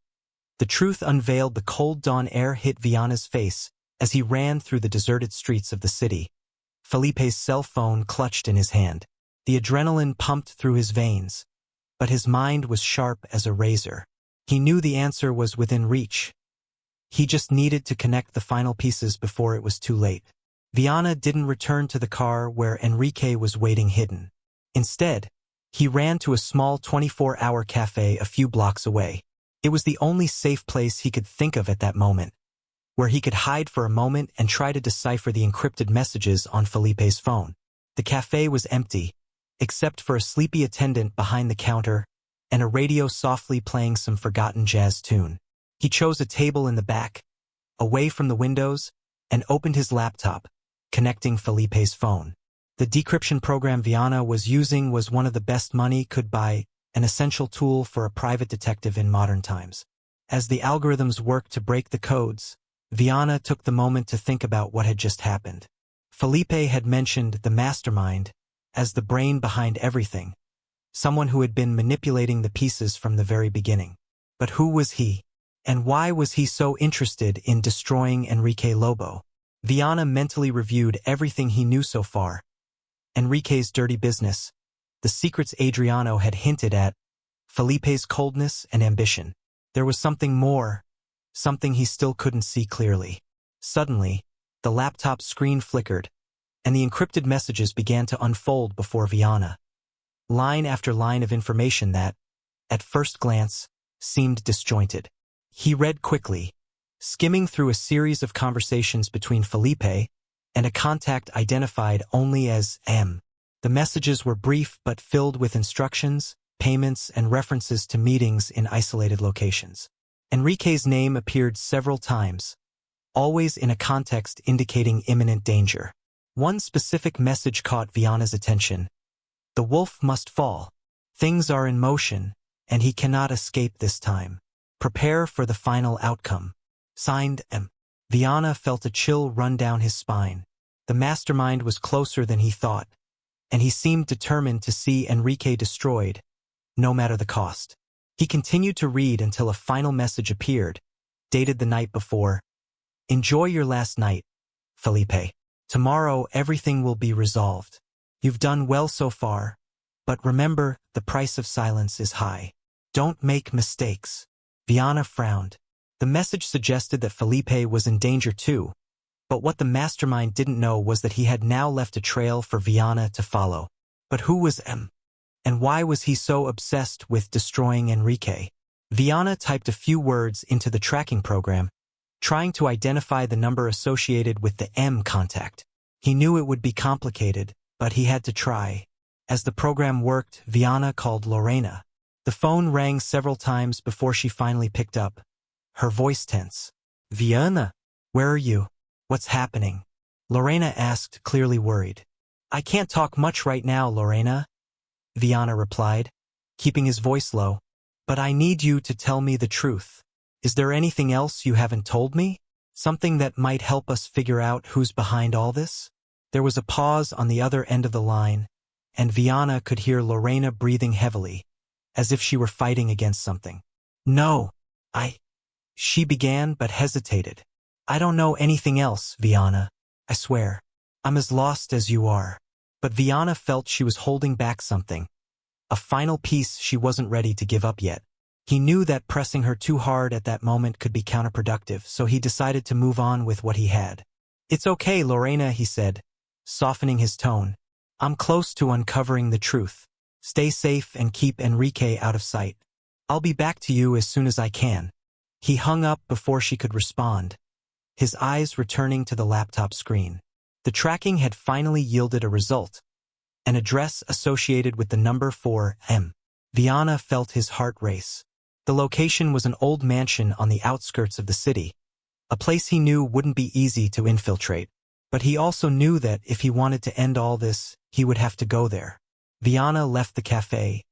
The truth unveiled. The cold dawn air hit Viana's face as he ran through the deserted streets of the city. Felipe's cell phone clutched in his hand. The adrenaline pumped through his veins, but his mind was sharp as a razor. He knew the answer was within reach. He just needed to connect the final pieces before it was too late. Viana didn't return to the car where Enrique was waiting hidden. Instead, he ran to a small 24-hour cafe a few blocks away. It was the only safe place he could think of at that moment, where he could hide for a moment and try to decipher the encrypted messages on Felipe's phone. The cafe was empty, except for a sleepy attendant behind the counter and a radio softly playing some forgotten jazz tune. He chose a table in the back, away from the windows, and opened his laptop, connecting Felipe's phone. The decryption program Viana was using was one of the best money could buy, an essential tool for a private detective in modern times. As the algorithms worked to break the codes, Viana took the moment to think about what had just happened. Felipe had mentioned the mastermind as the brain behind everything, someone who had been manipulating the pieces from the very beginning. But who was he? And why was he so interested in destroying Enrique Lobo? Viana mentally reviewed everything he knew so far. Enrique's dirty business, the secrets Adriano had hinted at, Felipe's coldness and ambition. There was something more, something he still couldn't see clearly. Suddenly, the laptop screen flickered, and the encrypted messages began to unfold before Viana. Line after line of information that, at first glance, seemed disjointed. He read quickly, skimming through a series of conversations between Felipe and a contact identified only as M. The messages were brief but filled with instructions, payments, and references to meetings in isolated locations. Enrique's name appeared several times, always in a context indicating imminent danger. One specific message caught Viana's attention. The wolf must fall. Things are in motion, and he cannot escape this time. Prepare for the final outcome. Signed, M. Viana felt a chill run down his spine. The mastermind was closer than he thought, and he seemed determined to see Enrique destroyed, no matter the cost. He continued to read until a final message appeared, dated the night before. Enjoy your last night, Felipe. Tomorrow everything will be resolved. You've done well so far, but remember, the price of silence is high. Don't make mistakes. Viana frowned. The message suggested that Felipe was in danger too, but what the mastermind didn't know was that he had now left a trail for Viana to follow. But who was M? And why was he so obsessed with destroying Enrique? Viana typed a few words into the tracking program, trying to identify the number associated with the M contact. He knew it would be complicated, but he had to try. As the program worked, Viana called Lorena. The phone rang several times before she finally picked up, her voice tense. Viana, where are you? What's happening? Lorena asked, clearly worried. I can't talk much right now, Lorena, Viana replied, keeping his voice low. But I need you to tell me the truth. Is there anything else you haven't told me? Something that might help us figure out who's behind all this? There was a pause on the other end of the line, and Viana could hear Lorena breathing heavily, as if she were fighting against something. No, she began but hesitated. I don't know anything else, Viana. I swear. I'm as lost as you are. But Viana felt she was holding back something, a final piece she wasn't ready to give up yet. He knew that pressing her too hard at that moment could be counterproductive, so he decided to move on with what he had. It's okay, Lorena, he said, softening his tone. I'm close to uncovering the truth. Stay safe and keep Enrique out of sight. I'll be back to you as soon as I can. He hung up before she could respond, his eyes returning to the laptop screen. The tracking had finally yielded a result, an address associated with the number 4M. Viana felt his heart race. The location was an old mansion on the outskirts of the city, a place he knew wouldn't be easy to infiltrate. But he also knew that if he wanted to end all this, he would have to go there. Viana left the cafe,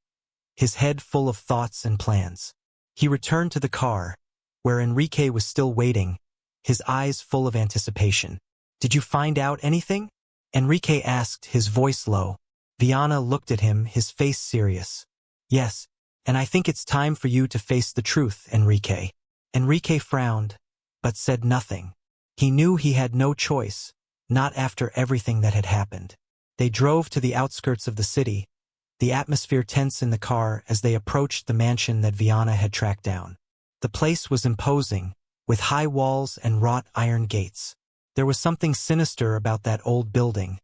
his head full of thoughts and plans. He returned to the car, where Enrique was still waiting, his eyes full of anticipation. "Did you find out anything?" Enrique asked, his voice low. Viana looked at him, his face serious. "Yes, and I think it's time for you to face the truth, Enrique." Enrique frowned, but said nothing. He knew he had no choice, not after everything that had happened. They drove to the outskirts of the city, the atmosphere tense in the car as they approached the mansion that Viana had tracked down. The place was imposing, with high walls and wrought iron gates. There was something sinister about that old building,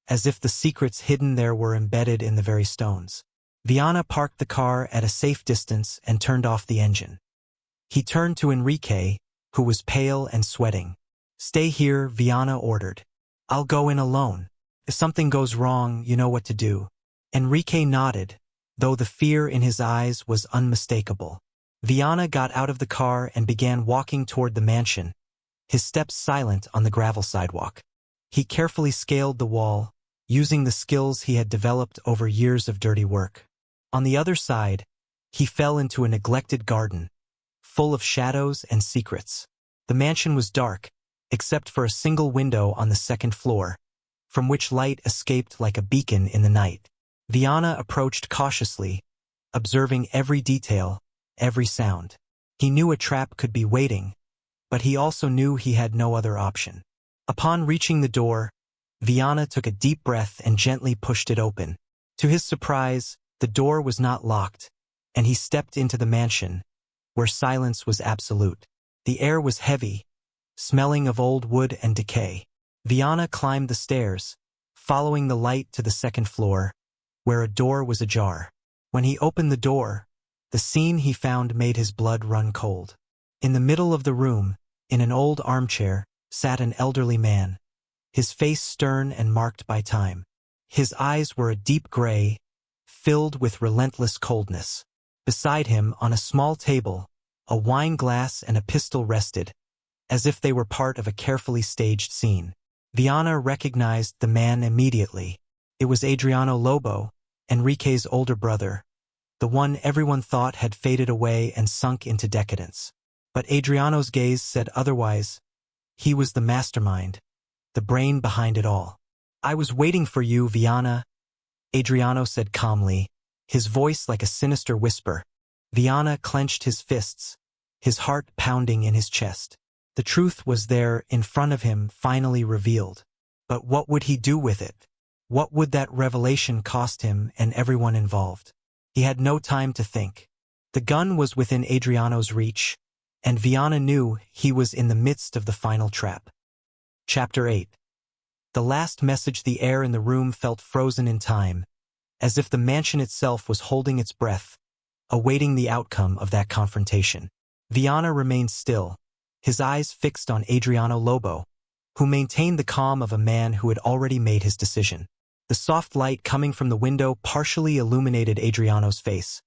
as if the secrets hidden there were embedded in the very stones. Viana parked the car at a safe distance and turned off the engine. He turned to Enrique, who was pale and sweating. "Stay here," Viana ordered. "I'll go in alone. If something goes wrong, you know what to do." Enrique nodded, though the fear in his eyes was unmistakable. Viana got out of the car and began walking toward the mansion, his steps silent on the gravel sidewalk. He carefully scaled the wall, using the skills he had developed over years of dirty work. On the other side, he fell into a neglected garden, full of shadows and secrets. The mansion was dark, except for a single window on the second floor, from which light escaped like a beacon in the night. Viana approached cautiously, observing every detail, every sound. He knew a trap could be waiting, but he also knew he had no other option. Upon reaching the door, Viana took a deep breath and gently pushed it open. To his surprise, the door was not locked, and he stepped into the mansion, where silence was absolute. The air was heavy, smelling of old wood and decay. Viana climbed the stairs, following the light to the second floor, where a door was ajar. When he opened the door, the scene he found made his blood run cold. In the middle of the room, in an old armchair, sat an elderly man, his face stern and marked by time. His eyes were a deep gray, filled with relentless coldness. Beside him, on a small table, a wine glass and a pistol rested, as if they were part of a carefully staged scene. Viana recognized the man immediately. It was Adriano Lobo, Enrique's older brother, the one everyone thought had faded away and sunk into decadence. But Adriano's gaze said otherwise. He was the mastermind, the brain behind it all. "I was waiting for you, Viana," Adriano said calmly, his voice like a sinister whisper. Viana clenched his fists, his heart pounding in his chest. The truth was there in front of him, finally revealed. But what would he do with it? What would that revelation cost him and everyone involved? He had no time to think. The gun was within Adriano's reach, and Viana knew he was in the midst of the final trap. Chapter 8. The last message. The air in the room felt frozen in time, as if the mansion itself was holding its breath, awaiting the outcome of that confrontation. Viana remained still, his eyes fixed on Adriano Lobo, who maintained the calm of a man who had already made his decision. The soft light coming from the window partially illuminated Adriano's face,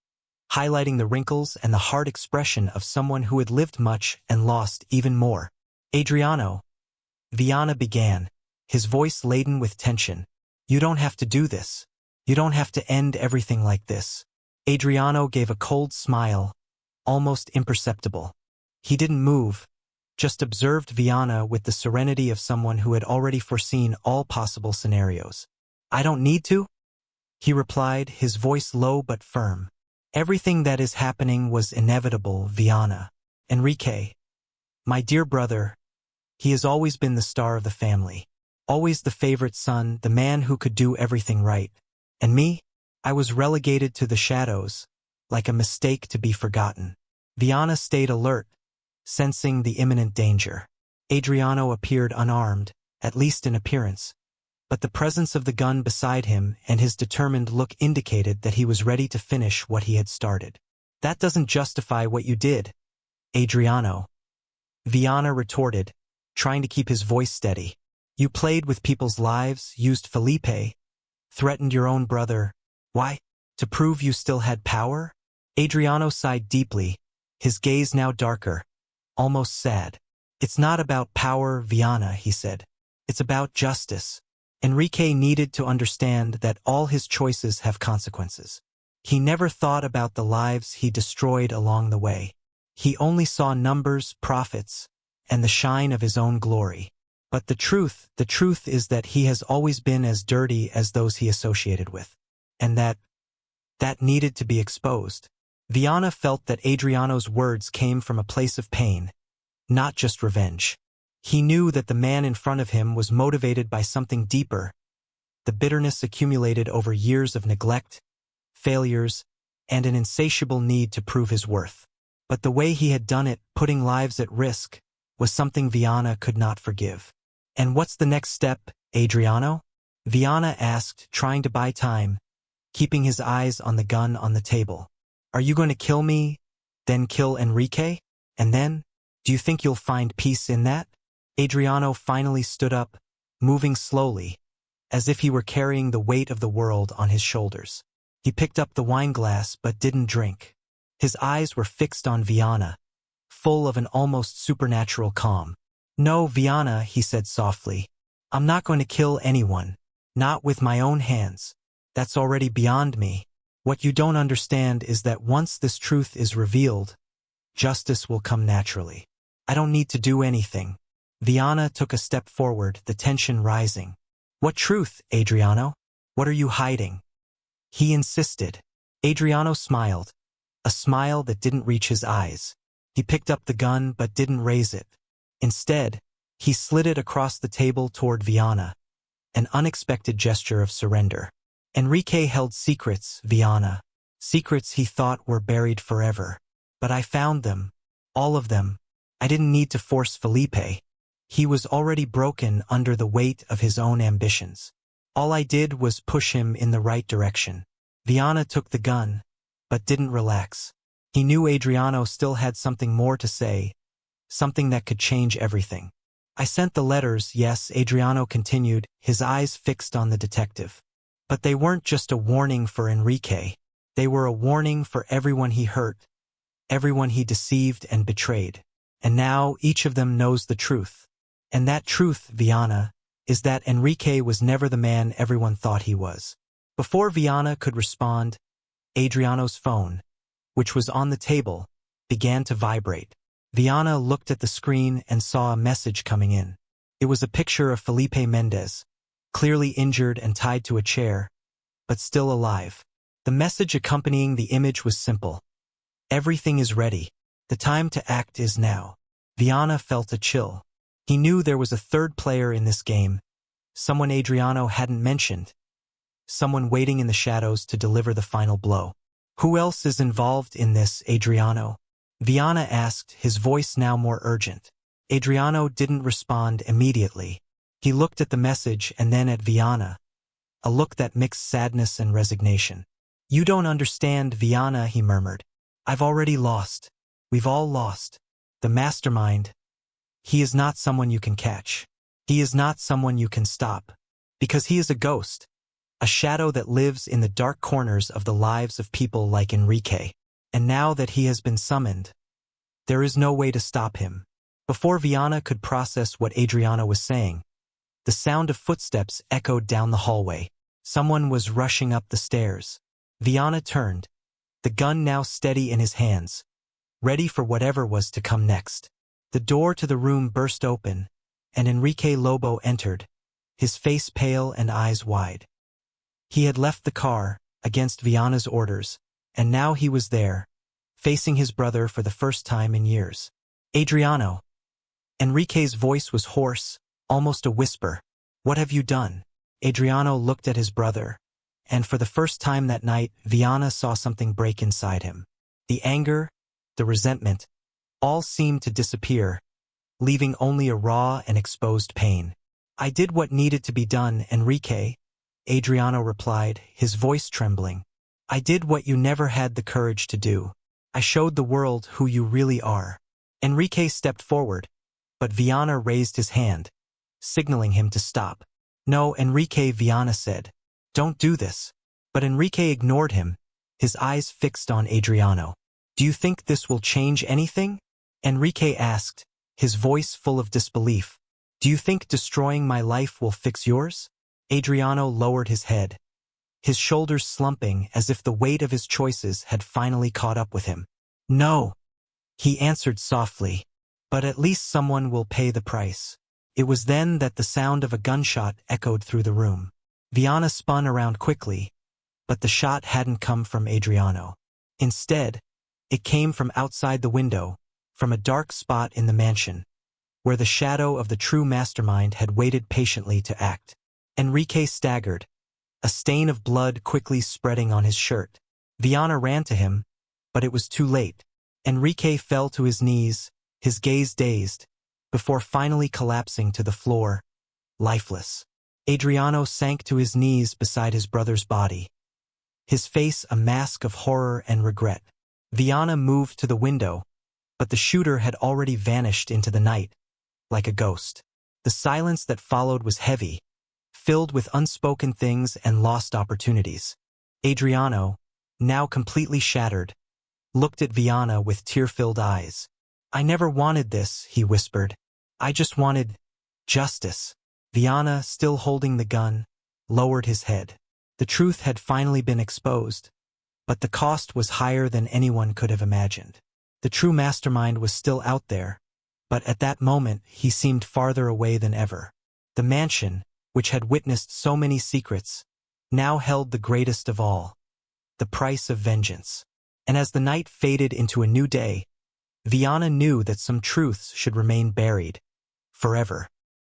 highlighting the wrinkles and the hard expression of someone who had lived much and lost even more. "Adriano," Viana began, his voice laden with tension. "You don't have to do this. You don't have to end everything like this." Adriano gave a cold smile, almost imperceptible. He didn't move, just observed Viana with the serenity of someone who had already foreseen all possible scenarios. "I don't need to," he replied, his voice low but firm. "Everything that is happening was inevitable, Viana. Enrique, my dear brother, he has always been the star of the family, always the favorite son, the man who could do everything right. And me? I was relegated to the shadows, like a mistake to be forgotten." Viana stayed alert, sensing the imminent danger. Adriano appeared unarmed, at least in appearance, but the presence of the gun beside him and his determined look indicated that he was ready to finish what he had started. "That doesn't justify what you did, Adriano," Viana retorted, trying to keep his voice steady. "You played with people's lives, used Felipe, threatened your own brother. Why? To prove you still had power?" Adriano sighed deeply, his gaze now darker, almost sad. "It's not about power, Viana," he said. "It's about justice." Enrique needed to understand that all his choices have consequences. He never thought about the lives he destroyed along the way. He only saw numbers, profits, and the shine of his own glory. But the truth is that he has always been as dirty as those he associated with. And that needed to be exposed. Viana felt that Adriano's words came from a place of pain, not just revenge. He knew that the man in front of him was motivated by something deeper, the bitterness accumulated over years of neglect, failures, and an insatiable need to prove his worth. But the way he had done it, putting lives at risk, was something Viana could not forgive. "And what's the next step, Adriano?" Viana asked, trying to buy time, keeping his eyes on the gun on the table. "Are you going to kill me, then kill Enrique? And then? Do you think you'll find peace in that?" Adriano finally stood up, moving slowly, as if he were carrying the weight of the world on his shoulders. He picked up the wine glass but didn't drink. His eyes were fixed on Viana, full of an almost supernatural calm. "No, Viana," he said softly. "I'm not going to kill anyone. Not with my own hands. That's already beyond me. What you don't understand is that once this truth is revealed, justice will come naturally. I don't need to do anything." Viana took a step forward, the tension rising. "What truth, Adriano? What are you hiding?" he insisted. Adriano smiled, a smile that didn't reach his eyes. He picked up the gun but didn't raise it. Instead, he slid it across the table toward Viana, an unexpected gesture of surrender. "Enrique held secrets, Viana. Secrets he thought were buried forever. But I found them. All of them. I didn't need to force Felipe. He was already broken under the weight of his own ambitions. All I did was push him in the right direction." Viana took the gun, but didn't relax. He knew Adriano still had something more to say, something that could change everything. "I sent the letters, yes," Adriano continued, his eyes fixed on the detective. "But they weren't just a warning for Enrique. They were a warning for everyone he hurt, everyone he deceived and betrayed. And now each of them knows the truth. And that truth, Viana, is that Enrique was never the man everyone thought he was." Before Viana could respond, Adriano's phone, which was on the table, began to vibrate. Viana looked at the screen and saw a message coming in. It was a picture of Felipe Mendez, clearly injured and tied to a chair, but still alive. The message accompanying the image was simple. "Everything is ready. The time to act is now." Viana felt a chill. He knew there was a third player in this game, someone Adriano hadn't mentioned, someone waiting in the shadows to deliver the final blow. "Who else is involved in this, Adriano?" Viana asked, his voice now more urgent. Adriano didn't respond immediately. He looked at the message and then at Viana, a look that mixed sadness and resignation. "You don't understand, Viana," he murmured. "I've already lost. We've all lost. The mastermind. He is not someone you can catch. He is not someone you can stop. Because he is a ghost. A shadow that lives in the dark corners of the lives of people like Enrique. And now that he has been summoned, there is no way to stop him." Before Viana could process what Adriano was saying, the sound of footsteps echoed down the hallway. Someone was rushing up the stairs. Viana turned, the gun now steady in his hands, ready for whatever was to come next. The door to the room burst open, and Enrique Lobo entered, his face pale and eyes wide. He had left the car, against Viana's orders, and now he was there, facing his brother for the first time in years. "Adriano." Enrique's voice was hoarse, almost a whisper. "What have you done?" Adriano looked at his brother, and for the first time that night, Viana saw something break inside him. The anger, the resentment, all seemed to disappear, leaving only a raw and exposed pain. "I did what needed to be done, Enrique," Adriano replied, his voice trembling. "I did what you never had the courage to do. I showed the world who you really are." Enrique stepped forward, but Viana raised his hand, signaling him to stop. "No, Enrique," Viana said. "Don't do this." But Enrique ignored him, his eyes fixed on Adriano. "Do you think this will change anything?" Enrique asked, his voice full of disbelief. "Do you think destroying my life will fix yours?" Adriano lowered his head, his shoulders slumping as if the weight of his choices had finally caught up with him. "No," He answered softly, "But at least someone will pay the price." It was then that the sound of a gunshot echoed through the room. Viana spun around quickly, but the shot hadn't come from Adriano. Instead, it came from outside the window, from a dark spot in the mansion, where the shadow of the true mastermind had waited patiently to act. Enrique staggered, a stain of blood quickly spreading on his shirt. Viana ran to him, but it was too late. Enrique fell to his knees, his gaze dazed, before finally collapsing to the floor, lifeless. Adriano sank to his knees beside his brother's body, his face a mask of horror and regret. Viana moved to the window, but the shooter had already vanished into the night, like a ghost. The silence that followed was heavy, filled with unspoken things and lost opportunities. Adriano, now completely shattered, looked at Viana with tear-filled eyes. "I never wanted this," he whispered. "I just wanted justice." Viana, still holding the gun, lowered his head. The truth had finally been exposed, but the cost was higher than anyone could have imagined. The true mastermind was still out there, but at that moment he seemed farther away than ever. The mansion, which had witnessed so many secrets, now held the greatest of all, the price of vengeance. And as the night faded into a new day, Viana knew that some truths should remain buried forever.